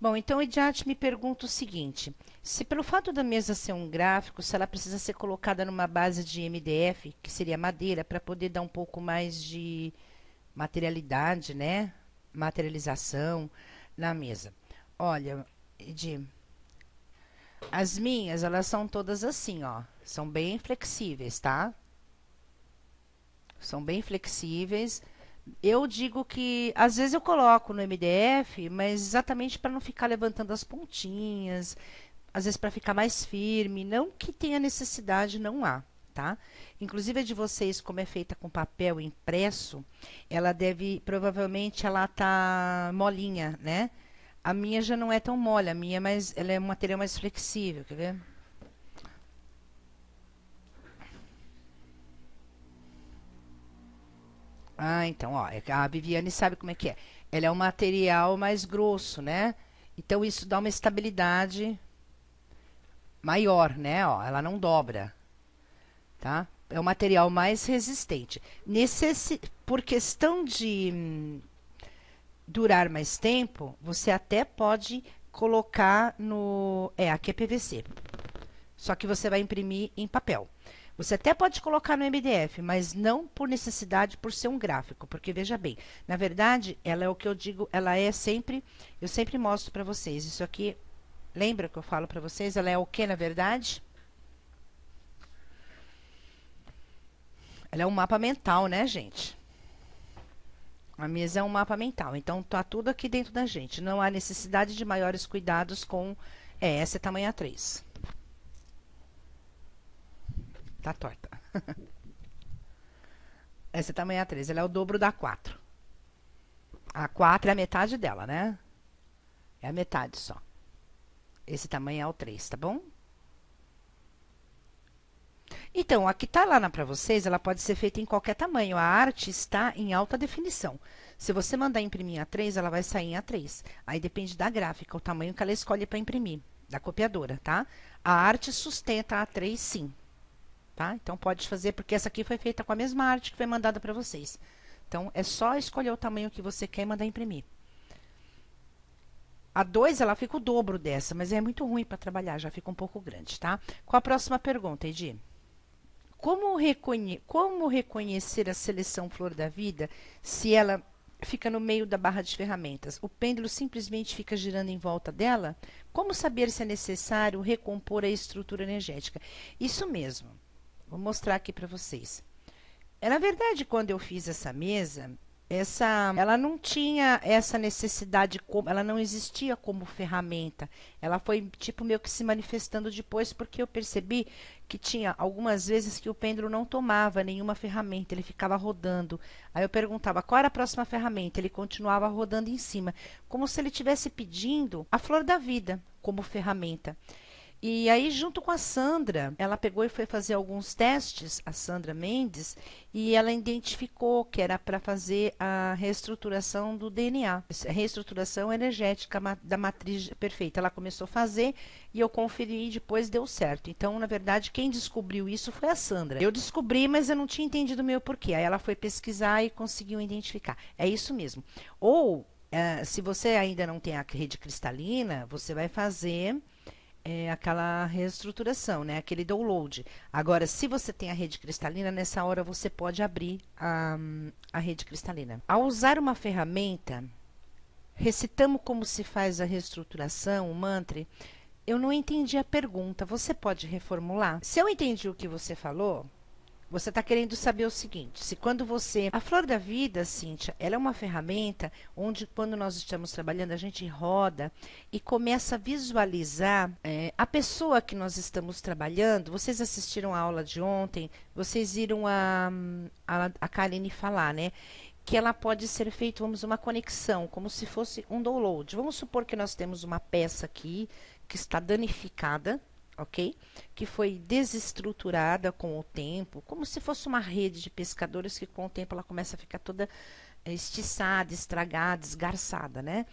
Bom, então o Idiat me pergunta o seguinte: se pelo fato da mesa ser um gráfico, se ela precisa ser colocada numa base de MDF, que seria madeira, para poder dar um pouco mais de materialidade, né? Materialização na mesa. Olha, Edi, as minhas, elas são todas assim, ó. São bem flexíveis, tá? São bem flexíveis. Eu digo que às vezes eu coloco no MDF, mas exatamente para não ficar levantando as pontinhas, às vezes para ficar mais firme, não que tenha necessidade, não há, tá? Inclusive a de vocês, como é feita com papel impresso, ela deve, provavelmente ela tá molinha, né? A minha já não é tão mole, a minha ela é um material mais flexível, quer ver? Ah, então, ó, a Viviane sabe como é que é. Ela é um material mais grosso, né? Então isso dá uma estabilidade maior, né? Ó, ela não dobra, tá? É um material mais resistente. Por questão de durar mais tempo, você até pode colocar no. É, aqui é PVC. Só que você vai imprimir em papel. Você até pode colocar no MDF, mas não por necessidade, por ser um gráfico, porque veja bem, na verdade, ela é o que eu digo, ela é sempre, eu sempre mostro para vocês. Isso aqui, lembra que eu falo para vocês? Ela é o que, na verdade? Ela é um mapa mental, né, gente? A mesa é um mapa mental, então tá tudo aqui dentro da gente. Não há necessidade de maiores cuidados com. É, essa é tamanho A3. Tá torta. Essa é tamanho A3, ela é o dobro da 4. A 4 é a metade dela, né? É a metade só. Esse tamanho é o 3, tá bom? Então, a que tá lá para vocês, ela pode ser feita em qualquer tamanho. A arte está em alta definição. Se você mandar imprimir em A3, ela vai sair em A3. Aí depende da gráfica, o tamanho que ela escolhe para imprimir, da copiadora, tá? A arte sustenta a A3, sim. Tá? Então pode fazer, porque essa aqui foi feita com a mesma arte que foi mandada para vocês. Então é só escolher o tamanho que você quer e mandar imprimir. A 2 ela fica o dobro dessa, mas é muito ruim para trabalhar, já fica um pouco grande, tá? Qual a próxima pergunta, Edi? Como reconhecer a seleção flor da vida se ela fica no meio da barra de ferramentas? O pêndulo simplesmente fica girando em volta dela? Como saber se é necessário recompor a estrutura energética? Isso mesmo. Vou mostrar aqui para vocês. Na verdade, quando eu fiz essa mesa, ela não tinha essa necessidade, ela não existia como ferramenta. Ela foi tipo meio que se manifestando depois, porque eu percebi que tinha algumas vezes que o pêndulo não tomava nenhuma ferramenta, ele ficava rodando. Aí eu perguntava qual era a próxima ferramenta, ele continuava rodando em cima, como se ele estivesse pedindo a flor da vida como ferramenta. E aí, junto com a Sandra, ela pegou e foi fazer alguns testes, a Sandra Mendes, e ela identificou que era para fazer a reestruturação do DNA, reestruturação energética da matriz perfeita. Ela começou a fazer e eu conferi e depois deu certo. Então, na verdade, quem descobriu isso foi a Sandra. Eu descobri, mas eu não tinha entendido o meu porquê. Aí ela foi pesquisar e conseguiu identificar. É isso mesmo. Ou, se você ainda não tem a rede cristalina, você vai fazer aquela reestruturação, né? Aquele download. Agora, se você tem a rede cristalina, nessa hora você pode abrir a rede cristalina. Ao usar uma ferramenta, recitamos como se faz a reestruturação, o mantra. Eu não entendi a pergunta. Você pode reformular? Se eu entendi o que você falou, você está querendo saber o seguinte: se quando você. A flor da vida, Cíntia, ela é uma ferramenta onde, quando nós estamos trabalhando, a gente roda e começa a visualizar a pessoa que nós estamos trabalhando. Vocês assistiram a aula de ontem, vocês viram a Karine falar, né? Que ela pode ser feita, vamos, uma conexão, como se fosse um download. Vamos supor que nós temos uma peça aqui que está danificada, ok? Que foi desestruturada com o tempo, como se fosse uma rede de pescadores que com o tempo ela começa a ficar toda estiçada, estragada, esgarçada, né?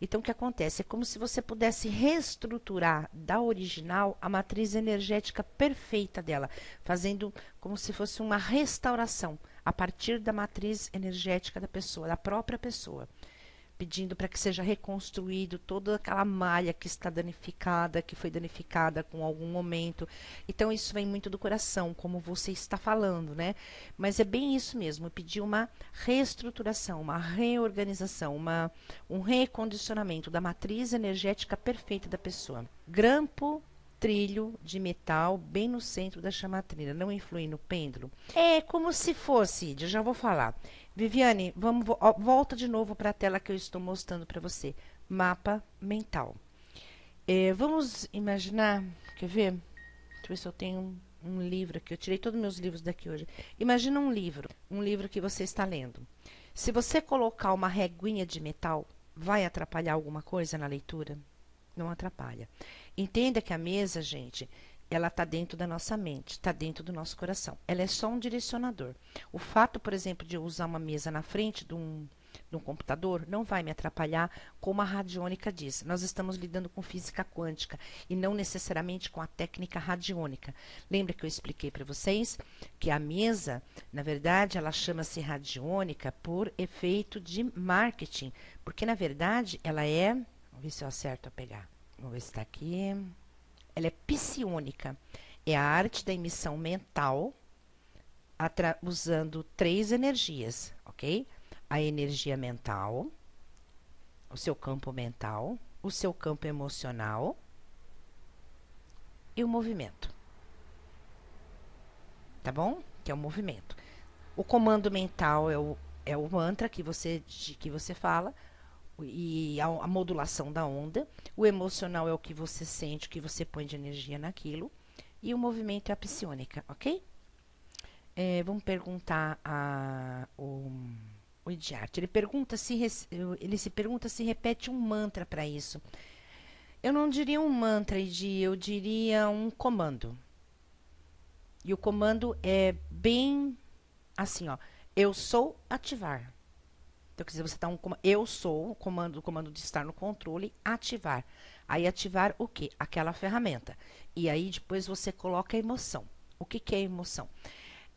Então o que acontece? É como se você pudesse reestruturar da original a matriz energética perfeita dela, fazendo como se fosse uma restauração a partir da matriz energética da pessoa, da própria pessoa. pedindo para que seja reconstruído toda aquela malha que está danificada, que foi danificada com algum momento. Então, isso vem muito do coração, como você está falando, né? Mas é bem isso mesmo, pedir uma reestruturação, uma reorganização, um recondicionamento da matriz energética perfeita da pessoa. Grampo, trilho de metal bem no centro da chamatrina, não influi no pêndulo. É como se fosse, eu já vou falar. Viviane, volta de novo para a tela que eu estou mostrando para você. Mapa mental. Vamos imaginar, quer ver? Deixa eu ver se eu tenho um livro aqui. Eu tirei todos os meus livros daqui hoje. Imagina um livro que você está lendo. Se você colocar uma reguinha de metal, vai atrapalhar alguma coisa na leitura? Não atrapalha. Entenda que a mesa, gente, ela está dentro da nossa mente, está dentro do nosso coração. Ela é só um direcionador. O fato, por exemplo, de eu usar uma mesa na frente de um computador não vai me atrapalhar, como a radiônica diz. Nós estamos lidando com física quântica e não necessariamente com a técnica radiônica. Lembra que eu expliquei para vocês que a mesa, na verdade, ela chama-se radiônica por efeito de marketing, porque na verdade ela é... Vamos ver se eu acerto a pegar. Vamos ver se está aqui. Ela é psiônica. É a arte da emissão mental usando 3 energias, ok? A energia mental, o seu campo mental, o seu campo emocional e o movimento. Tá bom? Que é o movimento. O comando mental é o mantra que você fala. E a modulação da onda. O emocional é o que você sente, o que você põe de energia naquilo. E o movimento é a psiônica, ok? Vamos perguntar o Idiarte. Ele se pergunta se repete um mantra para isso. Eu não diria um mantra, eu diria um comando. E o comando é bem assim, ó. Eu sou ativar. Então, quer dizer, você dá eu sou, o comando de estar no controle, ativar. Aí, ativar o quê? Aquela ferramenta. E aí, depois você coloca a emoção. O que é emoção?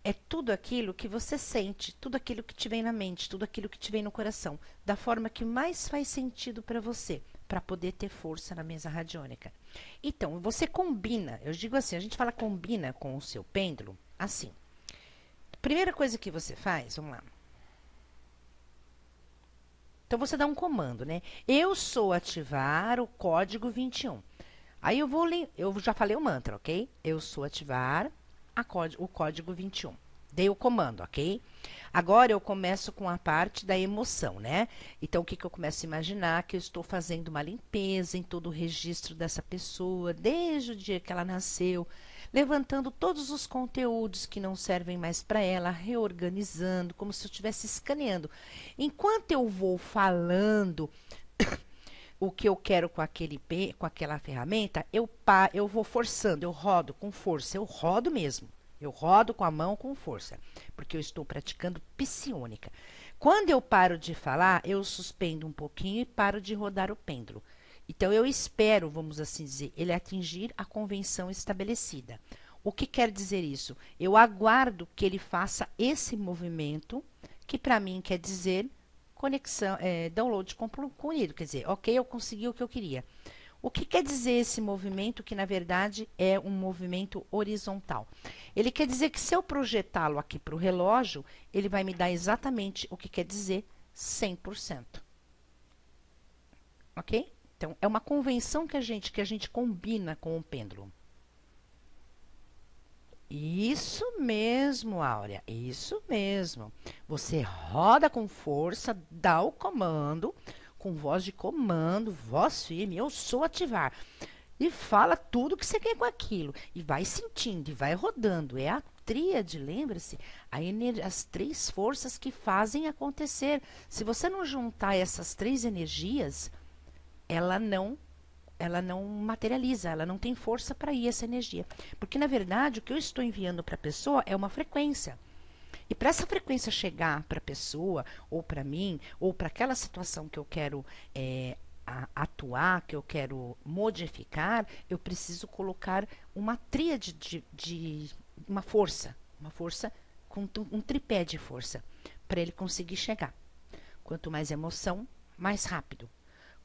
É tudo aquilo que você sente, tudo aquilo que te vem na mente, tudo aquilo que te vem no coração, da forma que mais faz sentido para você, para poder ter força na mesa radiônica. Então, você combina, eu digo assim, a gente fala combina com o seu pêndulo, assim. Primeira coisa que você faz, vamos lá. Então, você dá um comando, né? Eu sou ativar o código 21. Aí, eu já falei o mantra, ok? Eu sou ativar o código 21. Dei o comando, ok? Agora, eu começo com a parte da emoção, né? Então, o que eu começo a imaginar? Que eu estou fazendo uma limpeza em todo o registro dessa pessoa, desde o dia que ela nasceu, levantando todos os conteúdos que não servem mais para ela, reorganizando, como se eu estivesse escaneando. Enquanto eu vou falando o que eu quero com aquela ferramenta, eu vou forçando, eu rodo com força, eu rodo mesmo. Eu rodo com a mão com força, porque eu estou praticando psiônica. Quando eu paro de falar, eu suspendo um pouquinho e paro de rodar o pêndulo. Então, eu espero, vamos assim dizer, ele atingir a convenção estabelecida. O que quer dizer isso? Eu aguardo que ele faça esse movimento, que para mim quer dizer conexão, download concluído. Quer dizer, ok, eu consegui o que eu queria. O que quer dizer esse movimento, que na verdade é um movimento horizontal? Ele quer dizer que se eu projetá-lo aqui para o relógio, ele vai me dar exatamente o que quer dizer 100%. Ok? Então, é uma convenção que a gente combina com o pêndulo. Isso mesmo, Áurea, isso mesmo. Você roda com força, dá o comando, com voz de comando, voz firme, eu sou ativar. E fala tudo que você quer com aquilo. E vai sentindo, e vai rodando. É a tríade, lembra-se? As 3 forças que fazem acontecer. Se você não juntar essas 3 energias, ela não materializa, ela não tem força para ir essa energia. Porque, na verdade, o que eu estou enviando para a pessoa é uma frequência. E para essa frequência chegar para a pessoa, ou para mim, ou para aquela situação que eu quero atuar, que eu quero modificar, eu preciso colocar uma tríade de uma força com um tripé de força, para ele conseguir chegar. Quanto mais emoção, mais rápido.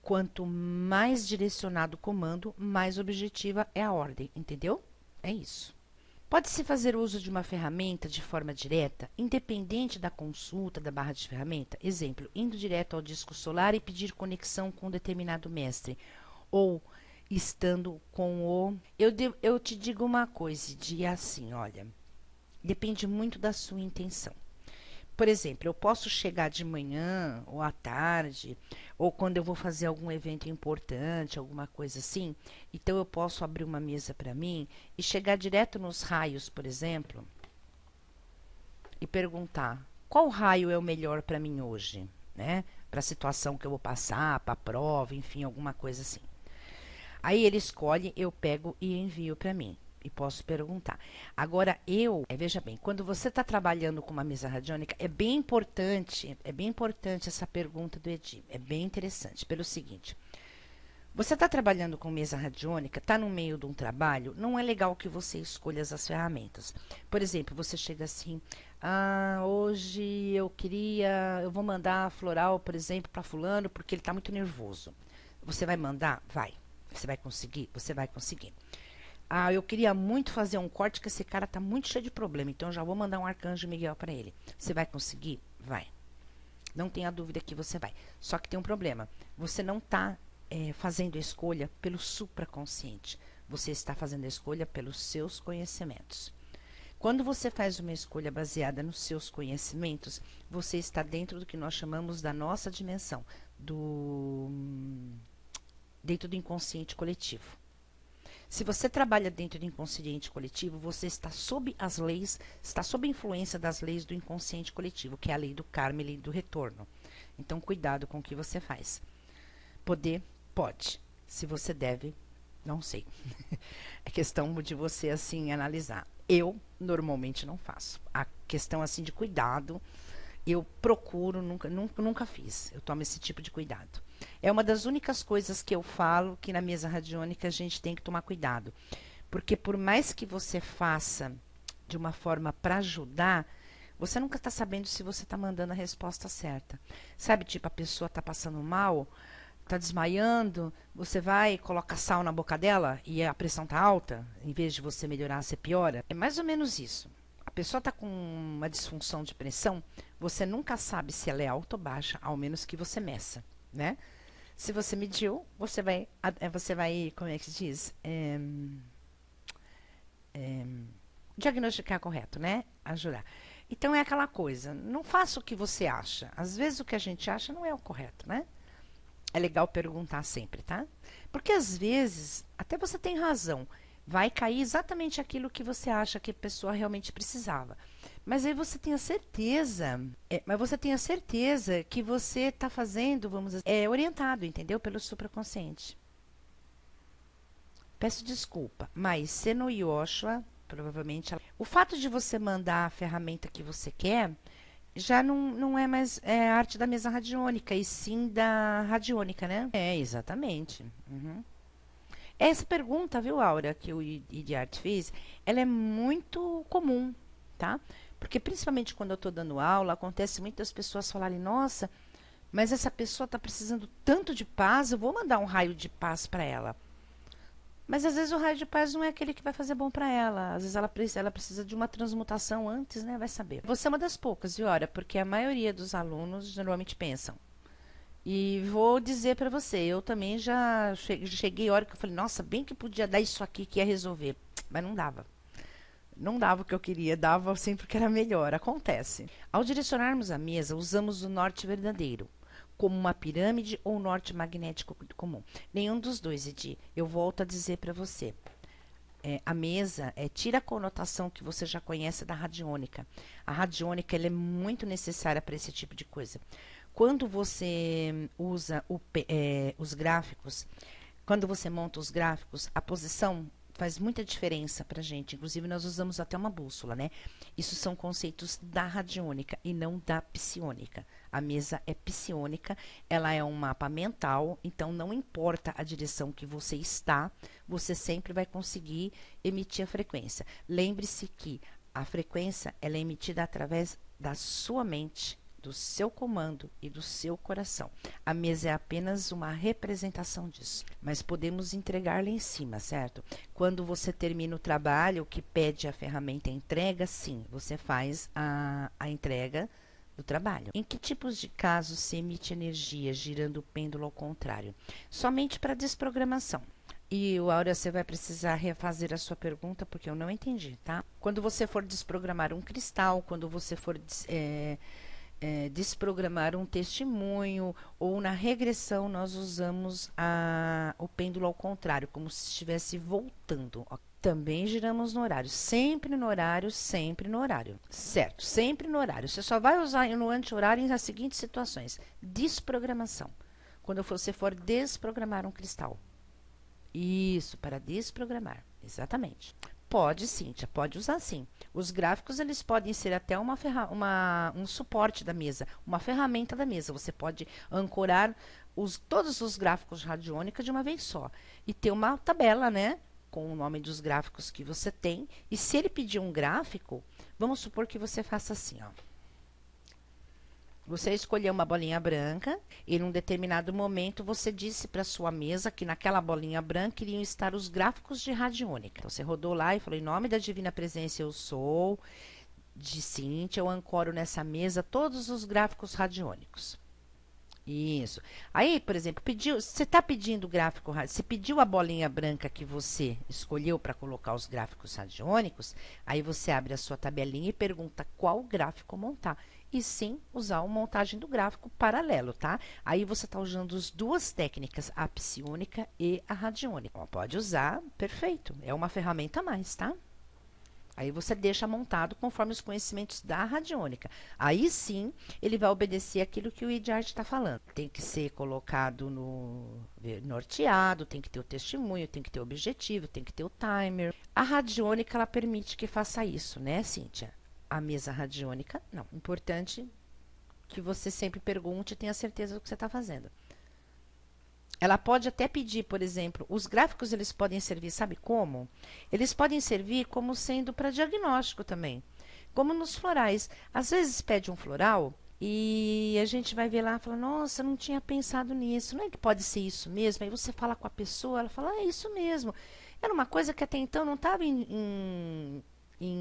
Quanto mais direcionado o comando, mais objetiva é a ordem, entendeu? É isso. Pode-se fazer uso de uma ferramenta de forma direta, independente da consulta da barra de ferramenta? Exemplo, indo direto ao disco solar e pedir conexão com um determinado mestre. Ou estando com o... Eu te digo uma coisa, de assim, olha, depende muito da sua intenção. Por exemplo, eu posso chegar de manhã ou à tarde, ou quando eu vou fazer algum evento importante, alguma coisa assim, então eu posso abrir uma mesa para mim e chegar direto nos raios, por exemplo, e perguntar qual raio é o melhor para mim hoje, né? Para a situação que eu vou passar, para a prova, enfim, alguma coisa assim. Aí ele escolhe, eu pego e envio para mim. E posso perguntar. Agora, veja bem, quando você está trabalhando com uma mesa radiônica, é bem importante essa pergunta do Edi. É bem interessante, pelo seguinte. Você está trabalhando com mesa radiônica, está no meio de um trabalho, não é legal que você escolha as ferramentas. Por exemplo, você chega assim, hoje eu vou mandar floral, por exemplo, para fulano, porque ele está muito nervoso. Você vai mandar? Vai. Você vai conseguir? Você vai conseguir. Eu queria muito fazer um corte, que esse cara tá muito cheio de problema, então eu já vou mandar um arcanjo Miguel para ele. Você vai conseguir? Vai. Não tenha dúvida que você vai. Só que tem um problema. Você não está fazendo a escolha pelo supraconsciente. Você está fazendo a escolha pelos seus conhecimentos. Quando você faz uma escolha baseada nos seus conhecimentos, você está dentro do que nós chamamos da nossa dimensão, dentro do inconsciente coletivo. Se você trabalha dentro do inconsciente coletivo, você está sob as leis, está sob a influência das leis do inconsciente coletivo, que é a lei do karma e a lei do retorno. Então, cuidado com o que você faz. Poder, pode. Se você deve, não sei. É questão de você, assim, analisar. Eu, normalmente, não faço. A questão, assim, de cuidado, eu procuro, nunca fiz. Eu tomo esse tipo de cuidado. É uma das únicas coisas que eu falo que na mesa radiônica a gente tem que tomar cuidado. Porque por mais que você faça de uma forma para ajudar, você nunca está sabendo se você está mandando a resposta certa. Sabe, tipo, a pessoa está passando mal, está desmaiando, você vai e coloca sal na boca dela e a pressão está alta, em vez de você melhorar, você piora. É mais ou menos isso. A pessoa está com uma disfunção de pressão, você nunca sabe se ela é alta ou baixa, ao menos que você meça, né? Se você mediu, você vai, como é que se diz? Diagnosticar correto, né? Ajudar. Então é aquela coisa, não faça o que você acha. Às vezes o que a gente acha não é o correto, né? É legal perguntar sempre, tá? Porque às vezes, até você tem razão, vai cair exatamente aquilo que você acha que a pessoa realmente precisava. Mas aí você tem a certeza, que você está fazendo, vamos dizer, orientado, entendeu? Pelo supraconsciente. Peço desculpa, mas se no Yoshua, provavelmente, o fato de você mandar a ferramenta que você quer, já não é mais a arte da mesa radiônica, e sim da radiônica, né? É, exatamente. Uhum. Essa pergunta, viu, Aura, que o Idiart fez, ela é muito comum, tá? Porque principalmente quando eu estou dando aula, acontece muitas pessoas falarem, nossa, mas essa pessoa está precisando tanto de paz, eu vou mandar um raio de paz para ela. Mas às vezes o raio de paz não é aquele que vai fazer bom para ela. Às vezes ela precisa de uma transmutação antes, né? Vai saber. Você é uma das poucas, viu, Aura? Porque a maioria dos alunos normalmente pensam. E vou dizer para você, eu também já cheguei a hora que eu falei, nossa, bem que podia dar isso aqui que ia resolver. Mas não dava. Não dava o que eu queria, dava sempre que era melhor. Acontece. Ao direcionarmos a mesa, usamos o norte verdadeiro, como uma pirâmide ou norte magnético comum. Nenhum dos dois, Edi. Eu volto a dizer para você. A mesa tira a conotação que você já conhece da radiônica. A radiônica ela é muito necessária para esse tipo de coisa. Quando você usa os gráficos, quando você monta os gráficos, a posição faz muita diferença para a gente. Inclusive, nós usamos até uma bússola, né? Isso são conceitos da radiônica e não da psiônica. A mesa é psiônica, ela é um mapa mental, então não importa a direção que você está, você sempre vai conseguir emitir a frequência. Lembre-se que a frequência ela é emitida através da sua mente, do seu comando e do seu coração. A mesa é apenas uma representação disso, mas podemos entregar lá em cima, certo? Quando você termina o trabalho, o que pede a ferramenta entrega, sim, você faz a entrega do trabalho. Em que tipos de casos se emite energia girando o pêndulo ao contrário? Somente para desprogramação. E, Áurea, você vai precisar refazer a sua pergunta, porque eu não entendi, tá? Quando você for desprogramar um cristal, quando você for desprogramar um testemunho, ou na regressão nós usamos o pêndulo ao contrário, como se estivesse voltando. Também giramos no horário, sempre no horário, sempre no horário. Certo, sempre no horário. Você só vai usar no anti-horário nas seguintes situações. Desprogramação. Quando você for desprogramar um cristal. Isso, para desprogramar. Exatamente. Pode, Cíntia, pode usar sim. Os gráficos, eles podem ser até um suporte da mesa, uma ferramenta da mesa. Você pode ancorar todos os gráficos de radiônica de uma vez só. E ter uma tabela, né? Com o nome dos gráficos que você tem. E se ele pedir um gráfico, vamos supor que você faça assim, ó. Você escolheu uma bolinha branca e num determinado momento você disse para sua mesa que naquela bolinha branca iriam estar os gráficos de radiônica. Então, você rodou lá e falou, em nome da Divina Presença eu sou, de Cíntia, eu ancoro nessa mesa todos os gráficos radiônicos. Isso. Aí, por exemplo, você está pedindo o gráfico, você pediu a bolinha branca que você escolheu para colocar os gráficos radiônicos, aí você abre a sua tabelinha e pergunta qual gráfico montar. E sim, usar a montagem do gráfico paralelo, tá? Aí você está usando as duas técnicas, a psiônica e a radiônica. Pode usar, perfeito. É uma ferramenta a mais, tá? Aí você deixa montado conforme os conhecimentos da radiônica. Aí sim, ele vai obedecer aquilo que o IDART está falando. Tem que ser colocado norteado, tem que ter o testemunho, tem que ter o objetivo, tem que ter o timer. A radiônica, ela permite que faça isso, né, Cíntia? A mesa radiônica, não. Importante que você sempre pergunte e tenha certeza do que você está fazendo. Ela pode até pedir, por exemplo, os gráficos eles podem servir, sabe como? Eles podem servir como sendo para diagnóstico também. Como nos florais. Às vezes pede um floral e a gente vai ver lá e fala, nossa, eu não tinha pensado nisso. Não é que pode ser isso mesmo? Aí você fala com a pessoa, ela fala, é isso mesmo. Era uma coisa que até então não estava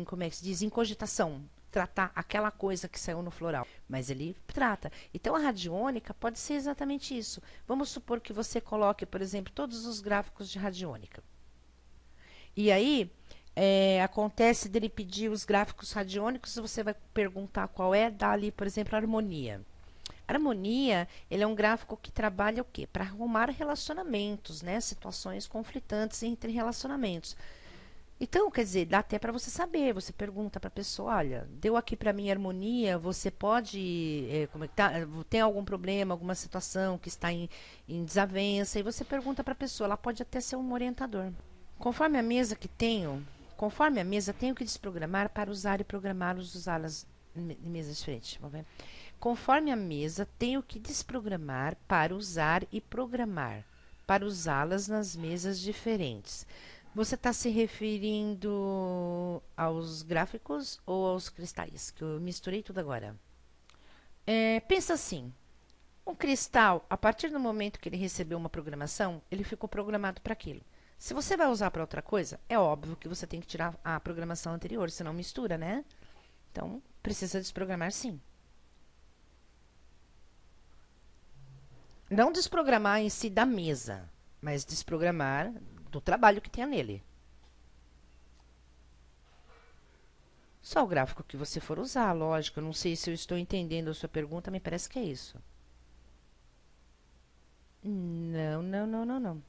como é que se diz, em cogitação. Tratar aquela coisa que saiu no floral, mas ele trata. Então, a radiônica pode ser exatamente isso. Vamos supor que você coloque, por exemplo, todos os gráficos de radiônica. E aí, acontece dele pedir os gráficos radiônicos, você vai perguntar qual é, dá ali, por exemplo, a harmonia. A harmonia, ele é um gráfico que trabalha o quê? Para arrumar relacionamentos, né? Situações conflitantes entre relacionamentos. Então, quer dizer, dá até para você saber, você pergunta para a pessoa, olha, deu aqui para mim harmonia, você pode, como é que tá? Tem algum problema, alguma situação que está em desavença, e você pergunta para a pessoa, ela pode até ser um orientador. Conforme a mesa tenho que desprogramar para usar e programá-los, usá-las em mesas diferentes, vamos ver? Conforme a mesa, tenho que desprogramar para usar e programar, para usá-las nas mesas diferentes. Você está se referindo aos gráficos ou aos cristais? Que eu misturei tudo agora. Pensa assim, um cristal, a partir do momento que ele recebeu uma programação, ele ficou programado para aquilo. Se você vai usar para outra coisa, é óbvio que você tem que tirar a programação anterior, senão mistura, né? Então, precisa desprogramar sim. Não desprogramar em si da mesa, mas desprogramar do trabalho que tenha nele. Só o gráfico que você for usar, lógico. Eu não sei se eu estou entendendo a sua pergunta, me parece que é isso. Não, não, não, não, não.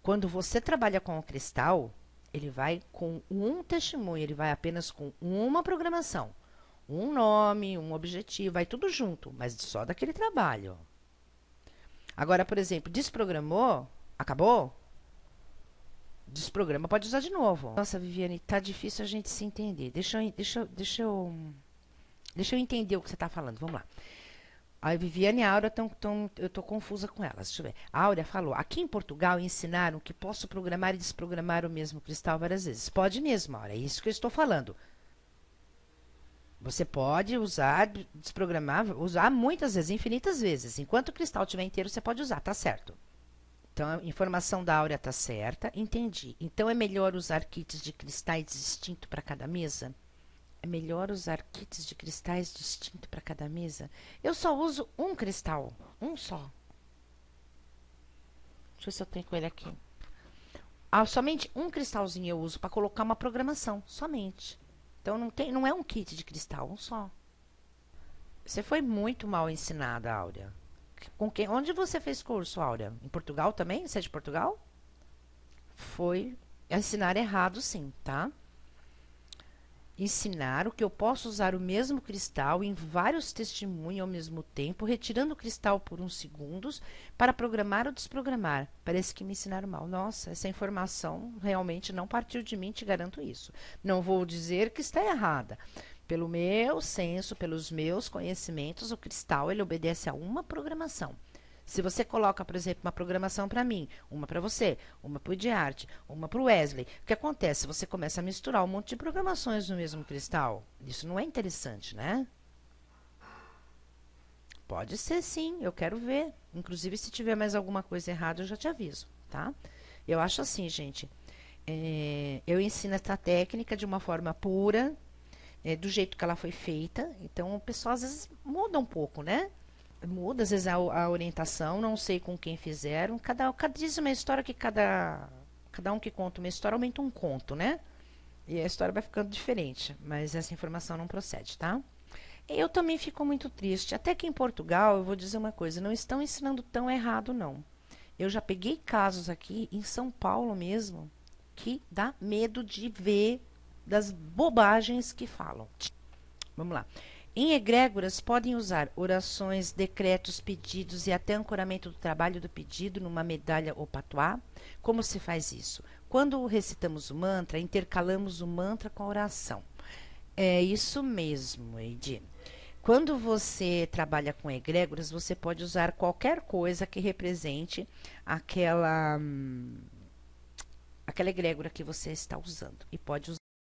Quando você trabalha com o cristal, ele vai com um testemunho, ele vai apenas com uma programação. Um nome, um objetivo, vai tudo junto, mas só daquele trabalho. Agora, por exemplo, desprogramou, acabou? Desprograma, pode usar de novo. Nossa, Viviane, tá difícil a gente se entender. Deixa eu entender o que você está falando. Vamos lá. A Viviane e a Áurea eu estou confusa com elas. Deixa eu ver. A Áurea falou, aqui em Portugal ensinaram que posso programar e desprogramar o mesmo cristal várias vezes. Pode mesmo, Áurea, é isso que eu estou falando. Você pode usar, desprogramar, usar muitas vezes, infinitas vezes. Enquanto o cristal estiver inteiro, você pode usar, tá certo. Então, a informação da Áurea tá certa, entendi. Então, é melhor usar kits de cristais distintos para cada mesa? É melhor usar kits de cristais distintos para cada mesa? Eu só uso um cristal, um só. Deixa eu ver se eu tenho com ele aqui. Somente um cristalzinho eu uso para colocar uma programação, somente. Então, não é um kit de cristal, um só. Você foi muito mal ensinada, Áurea. Onde você fez curso, Áurea? Em Portugal também? Você é de Portugal? Foi ensinar errado, sim, tá? Ensinar o que eu posso usar o mesmo cristal em vários testemunhos ao mesmo tempo, retirando o cristal por uns segundos para programar ou desprogramar. Parece que me ensinaram mal. Nossa, essa informação realmente não partiu de mim, te garanto isso. Não vou dizer que está errada. Pelo meu senso, pelos meus conhecimentos, o cristal ele obedece a uma programação. Se você coloca, por exemplo, uma programação para mim, uma para você, uma para o Ediarte, uma para o Wesley, o que acontece? Você começa a misturar um monte de programações no mesmo cristal. Isso não é interessante, né? Pode ser sim, eu quero ver. Inclusive, se tiver mais alguma coisa errada, eu já te aviso, tá? Eu acho assim, gente. Eu ensino essa técnica de uma forma pura, do jeito que ela foi feita. Então, o pessoal às vezes muda um pouco, né? Muda, às vezes, a orientação, não sei com quem fizeram. Diz uma história que cada um que conta uma história aumenta um conto, né? E a história vai ficando diferente, mas essa informação não procede, tá? Eu também fico muito triste. Até que em Portugal, eu vou dizer uma coisa, não estão ensinando tão errado, não. Eu já peguei casos aqui, em São Paulo mesmo, que dá medo de ver das bobagens que falam. Vamos lá. Em egrégoras, podem usar orações, decretos, pedidos e até ancoramento do trabalho do pedido numa medalha ou patuá. Como se faz isso? Quando recitamos o mantra, intercalamos o mantra com a oração. É isso mesmo, Eidi. Quando você trabalha com egrégoras, você pode usar qualquer coisa que represente aquela egrégora que você está usando. E pode usar